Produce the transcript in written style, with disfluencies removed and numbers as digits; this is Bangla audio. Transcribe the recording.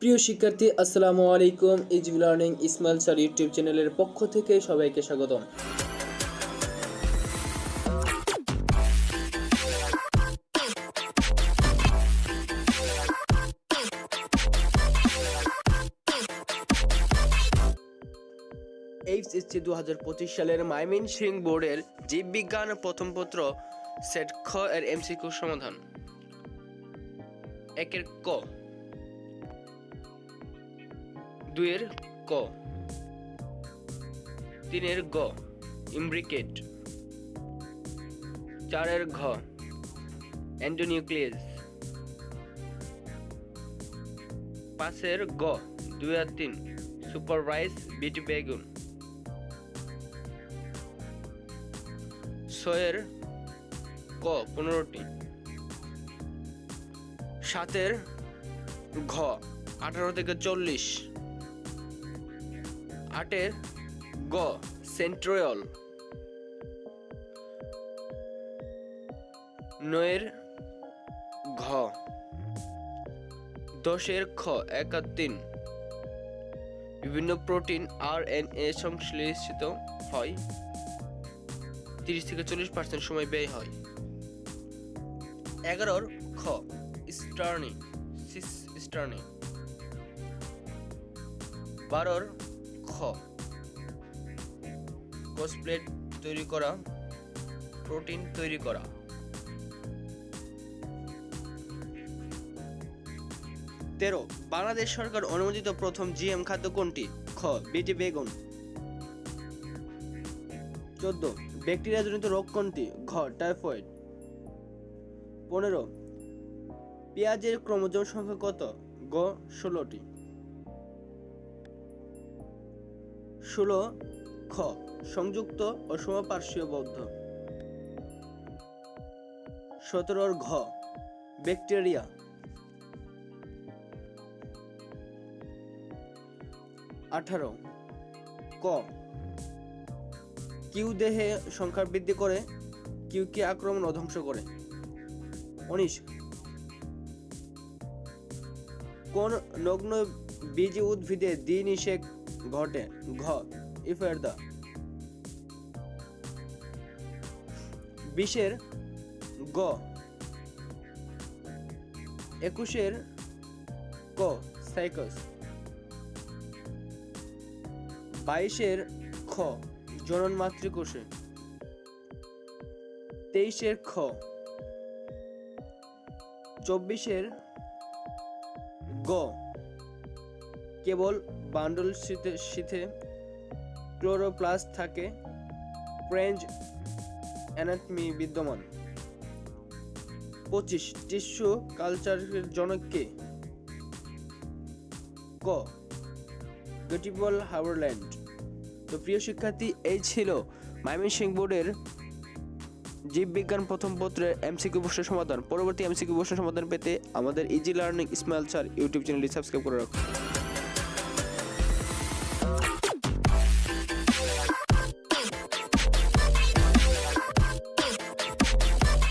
প্রিয় শিক্ষার্থী, আসসালামু আলাইকুম। Easy learning Ismail sir YouTube চ্যানেলের পক্ষ থেকে সবাইকে স্বাগতম। এইচএসসি 2025 সালের ময়মনসিংহ বোর্ডের জীববিজ্ঞান প্রথম পত্র সেট খ এর এমসিকিউ সমাধান। 1 ক, 2 ক, 3 গ ইমব্রিকেট, 4 ঘ এন্ডোনিউক্লিয়াস, 5 গ 2 আর 3 সুপারভাইজ বিট বেগুন, 6 ক 15টি, 7 ঘ 18 থেকে 40, 8 গ সেন্ট্রিওল, 9 ঘ, 10 খ 1 আর 3 বিভিন্ন প্রোটিন RNA সংশ্লেষিত হয়, 30 থেকে 40% সময় ব্যয় হয়। 11 খ স্টার্নি, 12 খ কসপ্লেট তৈরি করা, প্রোটিন তৈরি করা। 13 বাংলাদেশ সরকার অনুমোদিত প্রথম জিএম খাদ্য কোনটি? খ বিটি বেগুন। 14 ব্যাকটেরিয়াজনিত রোগ কোনটি? ঘ টাইফয়েড। 15 পেঁয়াজের ক্রোমোজোম সংখ্যা কত? গ 16টি। 16 খ সংযুক্ত ও সমপার্শ্বীয় বদ্ধ। 17 ঘ ব্যাকটেরিয়া। 18 ক কিউ দেহে সংখ্যা বৃদ্ধি করে, কিউকে আক্রমণ ও ধ্বংস করে। 19 কোন নগ্ন বীজি উদ্ভিদে দ্বিনিষেক ঘটে? ঘ ইফেরদা। 20 গ 21 ক সাইকাস। 22 খ জনন মাতৃকোষে। 23 খ। 24 গ কেবল বান্ডল শীথে ক্লোরোপ্লাস্ট থাকে, ফ্রেঞ্চ অ্যানাটমি বিদ্যমান। 25 টিস্যু কালচারের জনক কে? ক গটিবল হাভারল্যান্ড। তো প্রিয় শিক্ষার্থী, এই ছিল ময়মনসিংহ বোর্ডের জীববিজ্ঞান প্রথম পত্রের এমসিকিউ প্রশ্নের সমাধান। পরবর্তী এমসিকিউ প্রশ্নের সমাধান পেতে আমাদের easy learning Ismail sir YouTube চ্যানেলটি সাবস্ক্রাইব করে রাখুন।